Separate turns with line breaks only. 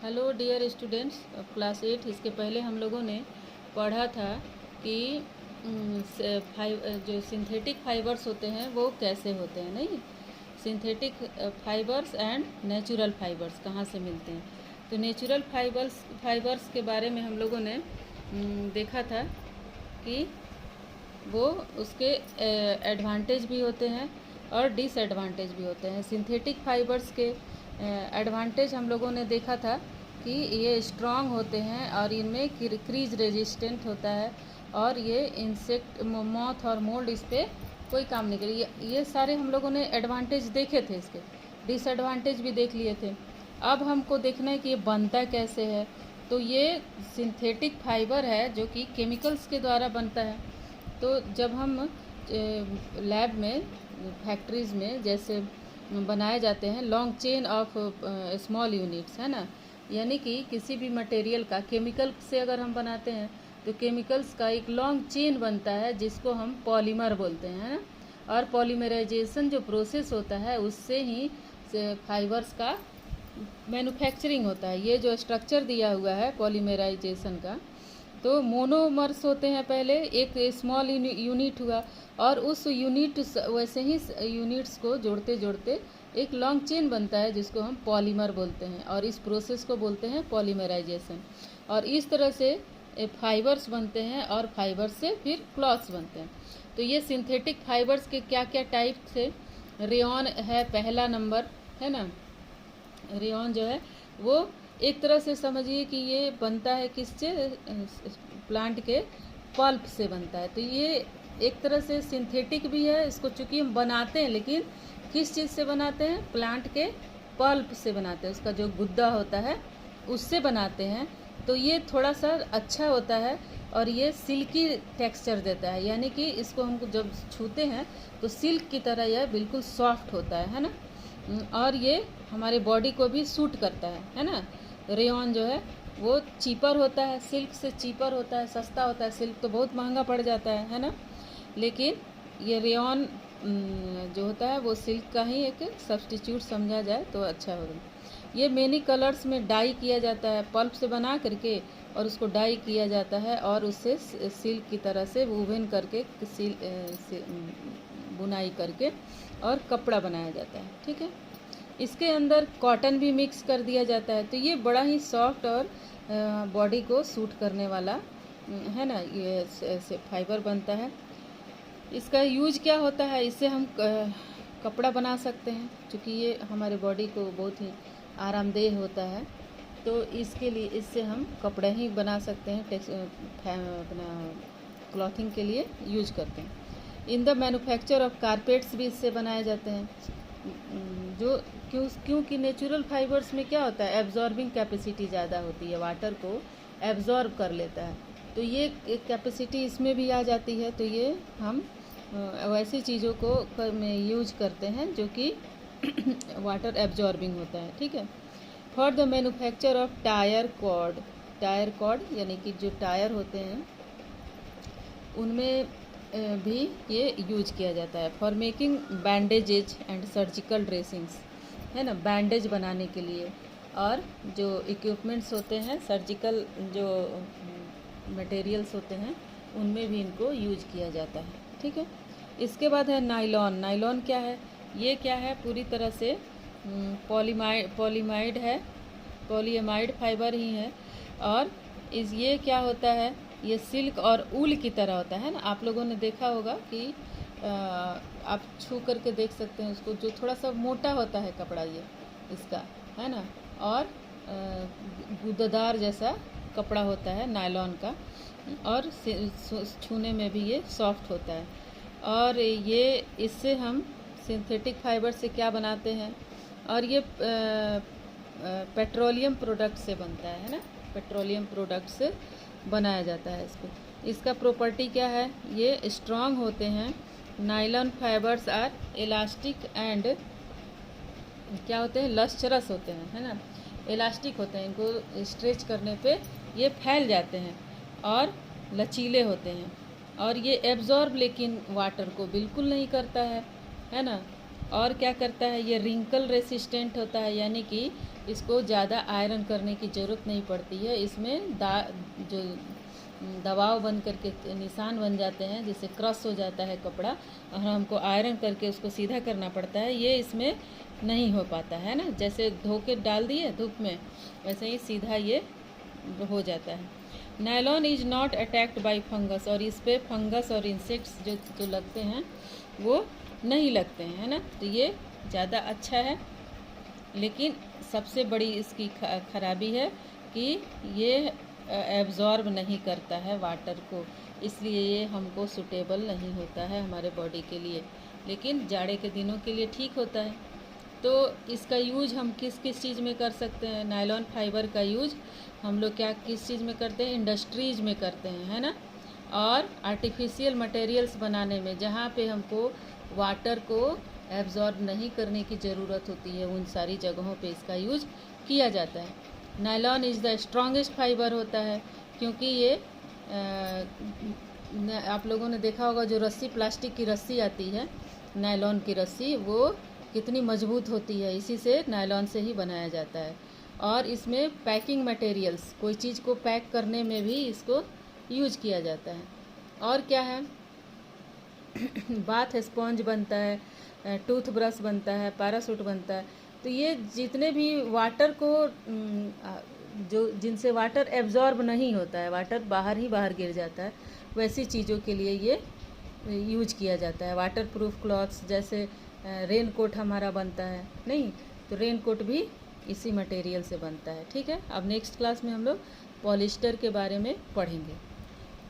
Hello dear students class 8। इसके पहले हम लोगों ने पढ़ा था कि जो सिंथेटिक फाइबर्स होते हैं वो कैसे होते हैं। नहीं, synthetic fibres and natural fibres कहाँ से मिलते हैं। तो नेचुरल फाइबर्स के बारे में हम लोगों ने देखा था कि वो उसके एडवांटेज भी होते हैं और डिसएडवांटेज भी होते हैं। सिंथेटिक फाइबर्स के एडवांटेज हम लोगों ने देखा था कि ये स्ट्रॉन्ग होते हैं और इनमें क्रीज रेजिस्टेंट होता है और ये इंसेक्ट मॉथ और मोल्ड इस पर कोई काम नहीं करे। ये सारे हम लोगों ने एडवांटेज देखे थे, इसके डिसएडवांटेज भी देख लिए थे। अब हमको देखना है कि ये बनता कैसे है। तो ये सिंथेटिक फाइबर है जो कि केमिकल्स के द्वारा बनता है। तो जब हम लैब में फैक्ट्रीज़ में जैसे बनाए जाते हैं long chain of small units, है ना, यानी कि किसी भी मटेरियल का केमिकल से अगर हम बनाते हैं तो केमिकल्स का एक लॉन्ग चेन बनता है जिसको हम पॉलीमर बोलते हैं। और पॉलीमराइजेशन जो प्रोसेस होता है उससे ही फाइबर्स का मैन्युफैक्चरिंग होता है। ये जो स्ट्रक्चर दिया हुआ है पॉलीमराइजेशन का, तो मोनोमर्स होते हैं पहले, एक स्मॉल यूनिट हुआ और उस यूनिट वैसे ही यूनिट्स को जोड़ते जोड़ते एक लॉन्ग चेन बनता है जिसको हम पॉलीमर बोलते हैं और इस प्रोसेस को बोलते हैं पॉलीमराइजेशन। और इस तरह से फाइबर्स बनते हैं और फाइबर्स से फिर क्लॉथ्स बनते हैं। तो ये सिंथेटिक फाइबर्स के क्या क्या टाइप से, रेयॉन है पहला नंबर, है ना। रेयॉन जो है वो एक तरह से समझिए कि ये बनता है किससे, प्लांट के पल्प से बनता है। तो ये एक तरह से सिंथेटिक भी है, इसको चूँकि हम बनाते हैं, लेकिन किस चीज़ से बनाते हैं, प्लांट के पल्प से बनाते हैं, उसका जो गुद्दा होता है उससे बनाते हैं। तो ये थोड़ा सा अच्छा होता है और ये सिल्की टेक्सचर देता है, यानी कि इसको हम जब छूते हैं तो सिल्क की तरह यह बिल्कुल सॉफ्ट होता है ना। और ये हमारे बॉडी को भी सूट करता है ना। रेयॉन जो है वो चीपर होता है, सिल्क से चीपर होता है, सस्ता होता है। सिल्क तो बहुत महंगा पड़ जाता है ना, लेकिन ये रेयॉन जो होता है वो सिल्क का ही एक सब्स्टिट्यूट समझा जाए तो अच्छा होगा। ये मेनी कलर्स में डाई किया जाता है, पल्प से बना करके और उसको डाई किया जाता है और उससे सिल्क की तरह से वूवन करके बुनाई करके और कपड़ा बनाया जाता है। ठीक है, इसके अंदर कॉटन भी मिक्स कर दिया जाता है। तो ये बड़ा ही सॉफ्ट और बॉडी को सूट करने वाला है ना, ये फाइबर बनता है। इसका यूज क्या होता है, इससे हम कपड़ा बना सकते हैं क्योंकि ये हमारे बॉडी को बहुत ही आरामदेह होता है। तो इसके लिए इससे हम कपड़ा ही बना सकते हैं, अपना क्लॉथिंग के लिए यूज करते हैं। In the manufacture of carpets भी इससे बनाए जाते हैं। जो क्योंकि नेचुरल फाइबर्स में क्या होता है, एब्जॉर्बिंग कैपेसिटी ज़्यादा होती है, वाटर को एब्जॉर्ब कर लेता है। तो ये एक कैपेसिटी इसमें भी आ जाती है। तो ये हम वैसी चीज़ों को में यूज करते हैं जो कि वाटर एब्जॉर्बिंग होता है। ठीक है, for the manufacture of tyre cord यानी कि जो टायर होते हैं उनमें भी ये यूज किया जाता है। For making bandages and surgical dressings, है ना, बैंडेज बनाने के लिए। और जो इक्विपमेंट्स होते हैं, सर्जिकल जो मटेरियल्स होते हैं उनमें भी इनको यूज किया जाता है। ठीक है, इसके बाद है नायलॉन। नायलॉन क्या है, ये क्या है, पूरी तरह से पॉलीमाइड है, पॉलीएमाइड फाइबर ही है। और ये क्या होता है, ये सिल्क और ऊल की तरह होता है ना। आप लोगों ने देखा होगा कि आप छू करके देख सकते हैं उसको, जो थोड़ा सा मोटा होता है कपड़ा ये इसका, है ना, और गूदेदार जैसा कपड़ा होता है नायलॉन का, और छूने में भी ये सॉफ्ट होता है। और ये इससे हम सिंथेटिक फाइबर से क्या बनाते हैं, और ये पेट्रोलियम प्रोडक्ट से बनता है ना, पेट्रोलियम प्रोडक्ट से बनाया जाता है इसको। इसका प्रॉपर्टी क्या है, ये स्ट्रॉन्ग होते हैं। Nylon fibres are elastic and क्या होते हैं, लस्चरस होते हैं, है ना, इलास्टिक होते हैं। इनको स्ट्रेच करने पे ये फैल जाते हैं और लचीले होते हैं। और ये एब्जॉर्ब लेकिन वाटर को बिल्कुल नहीं करता है ना। और क्या करता है, ये रिंकल रेसिस्टेंट होता है, यानी कि इसको ज़्यादा आयरन करने की ज़रूरत नहीं पड़ती है। इसमें जो दबाव बन करके निशान बन जाते हैं, जिससे क्रश हो जाता है कपड़ा और हमको आयरन करके उसको सीधा करना पड़ता है, ये इसमें नहीं हो पाता है ना। जैसे धो के डाल दिए धूप में, वैसे ही सीधा ये हो जाता है। Nylon is not attacked by fungus, और इस पर फंगस और इंसेक्ट्स जो लगते हैं वो नहीं लगते हैं, है ना। तो ये ज़्यादा अच्छा है। लेकिन सबसे बड़ी इसकी खराबी है कि ये एब्जॉर्ब नहीं करता है वाटर को, इसलिए ये हमको सूटेबल नहीं होता है हमारे बॉडी के लिए। लेकिन जाड़े के दिनों के लिए ठीक होता है। तो इसका यूज हम किस किस चीज़ में कर सकते हैं? नायलॉन फाइबर का यूज हम लोग किस चीज़ में करते हैं? इंडस्ट्रीज में करते हैं, है ना। और आर्टिफिशियल मटेरियल्स बनाने में, जहाँ पे हमको वाटर को एब्जॉर्ब नहीं करने की ज़रूरत होती है, उन सारी जगहों पे इसका यूज किया जाता है। Nylon is the strongest fibre होता है, क्योंकि ये आप लोगों ने देखा होगा जो रस्सी, प्लास्टिक की रस्सी आती है, नायलॉन की रस्सी, वो कितनी मजबूत होती है, इसी से नायलॉन से ही बनाया जाता है। और इसमें पैकिंग मटेरियल्स, कोई चीज़ को पैक करने में भी इसको यूज किया जाता है। और क्या है, बाथ स्पॉन्ज बनता है, टूथब्रश बनता है, पैरासूट बनता है। तो ये जितने भी वाटर को जो जिनसे वाटर एब्जॉर्ब नहीं होता है, वाटर बाहर ही बाहर गिर जाता है, वैसी चीज़ों के लिए ये यूज किया जाता है। वाटर प्रूफ क्लॉथ्स, जैसे रेन कोट हमारा बनता है, नहीं तो रेन कोट भी इसी मटेरियल से बनता है। ठीक है, अब नेक्स्ट क्लास में हम लोग पॉलिस्टर के बारे में पढ़ेंगे।